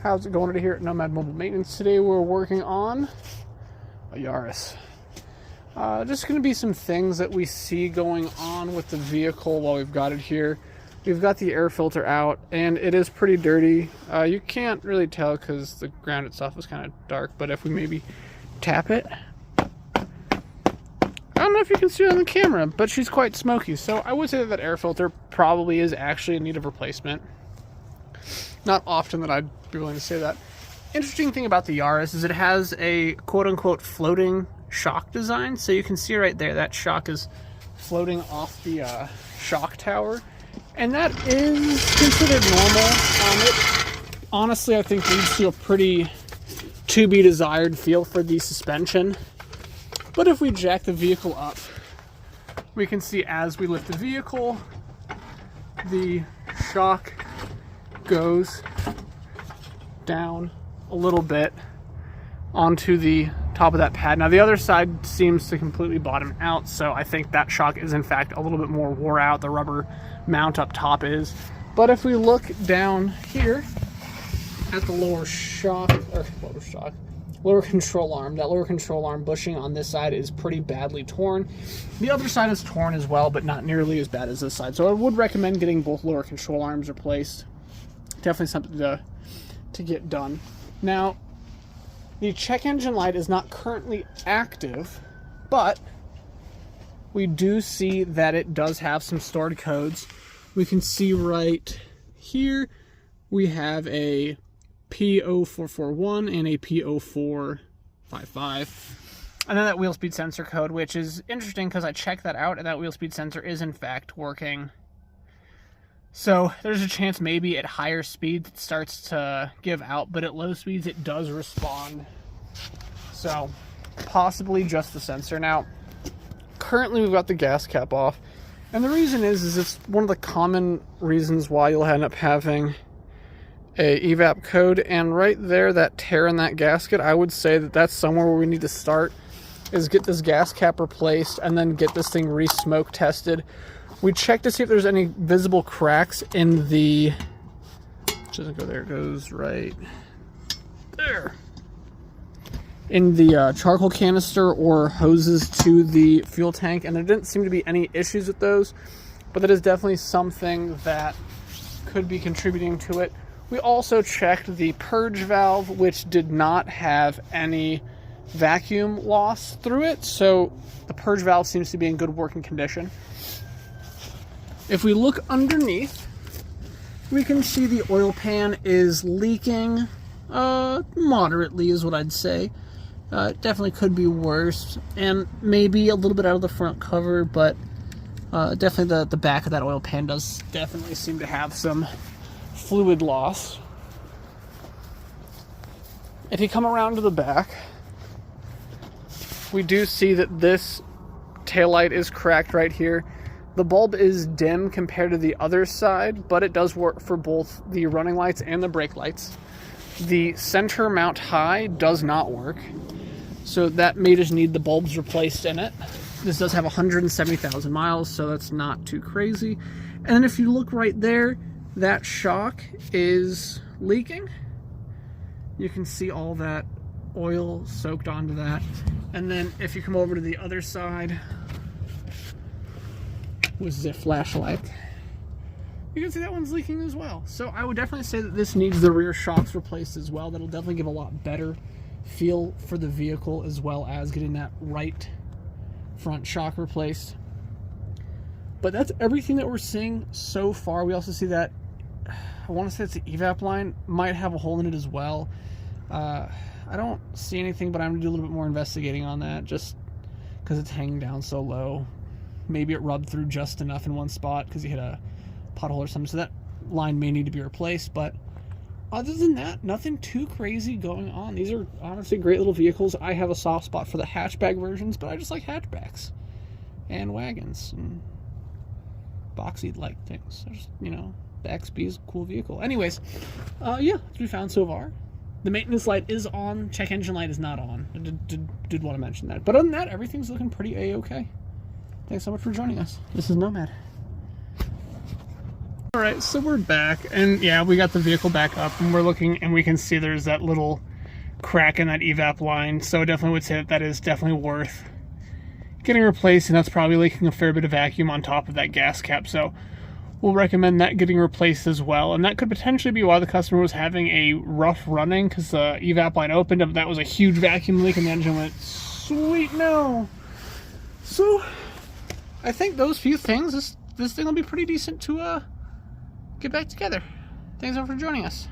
How's it going today here at Nomad Mobile Maintenance? Today we're working on a Yaris. Just going to be some things that we see going on with the vehicle while we've got it here. We've got the air filter out and it is pretty dirty. You can't really tell because the ground itself is kind of dark, but if we maybe tap it, I don't know if you can see it on the camera, but she's quite smoky. So I would say that air filter probably is actually in need of replacement. Not often that I'd be willing to say that. Interesting thing about the Yaris is it has a quote-unquote floating shock design. So you can see right there that shock is floating off the shock tower. And that is considered normal. It honestly, I think, leads to a pretty to-be-desired feel for the suspension. But if we jack the vehicle up, we can see as we lift the vehicle, the shock goes down a little bit onto the top of that pad. Now the other side seems to completely bottom out, so I think that shock is in fact a little bit more wore out. The rubber mount up top is. But if we look down here at the lower control arm, that lower control arm bushing on this side is pretty badly torn. The other side is torn as well, but not nearly as bad as this side. So I would recommend getting both lower control arms replaced. Definitely something to get done. Now, the check engine light is not currently active, but we do see that it does have some stored codes. We can see right here we have a P0441 and a P0455. And then that wheel speed sensor code, which is interesting because I checked that out and that wheel speed sensor is in fact working. So there's a chance maybe at higher speeds it starts to give out, but at low speeds it does respond. So possibly just the sensor. Now, currently we've got the gas cap off. And the reason is it's one of the common reasons why you'll end up having a evap code. And right there, that tear in that gasket, I would say that that's somewhere where we need to start, is get this gas cap replaced and then get this thing re-smoke tested. We checked to see if there's any visible cracks in the, it doesn't go there, it goes right there, in the charcoal canister or hoses to the fuel tank, and there didn't seem to be any issues with those, but that is definitely something that could be contributing to it. We also checked the purge valve, which did not have any vacuum loss through it, so the purge valve seems to be in good working condition. If we look underneath, we can see the oil pan is leaking moderately is what I'd say. It definitely could be worse, and maybe a little bit out of the front cover, but definitely the back of that oil pan does definitely seem to have some fluid loss. If you come around to the back, we do see that this taillight is cracked right here. The bulb is dim compared to the other side, but it does work for both the running lights and the brake lights. The center mount high does not work, so that may just need the bulbs replaced in it. This does have 170,000 miles, so that's not too crazy. And then if you look right there, that shock is leaking. You can see all that oil soaked onto that. And then if you come over to the other side with the flashlight, you can see that one's leaking as well. So I would definitely say that this needs the rear shocks replaced as well. That'll definitely give a lot better feel for the vehicle, as well as getting that right front shock replaced. But that's everything that we're seeing so far. We also see that, I want to say it's the evap line, might have a hole in it as well. I don't see anything, but I'm going to do a little bit more investigating on that just because it's hanging down so low. Maybe it rubbed through just enough in one spot because you hit a pothole or something, so that line may need to be replaced. But other than that, nothing too crazy going on. These are honestly great little vehicles. I have a soft spot for the hatchback versions, but I just like hatchbacks and wagons and boxy-like things. Just, you know, the XB is a cool vehicle. Anyways, yeah, that's what we found so far. The maintenance light is on, check engine light is not on. I did want to mention that. But other than that, everything's looking pretty A-okay. Thanks so much for joining us. This is Nomad. All right, so we're back, and yeah, we got the vehicle back up, and we're looking, and we can see there's that little crack in that evap line, so I definitely would say that is definitely worth getting replaced, and that's probably leaking a fair bit of vacuum on top of that gas cap, so we'll recommend that getting replaced as well. And that could potentially be why the customer was having a rough running, because the evap line opened up, that was a huge vacuum leak, and the engine went, sweet no. So I think those few things, this thing will be pretty decent to get back together. Thanks everyone for joining us.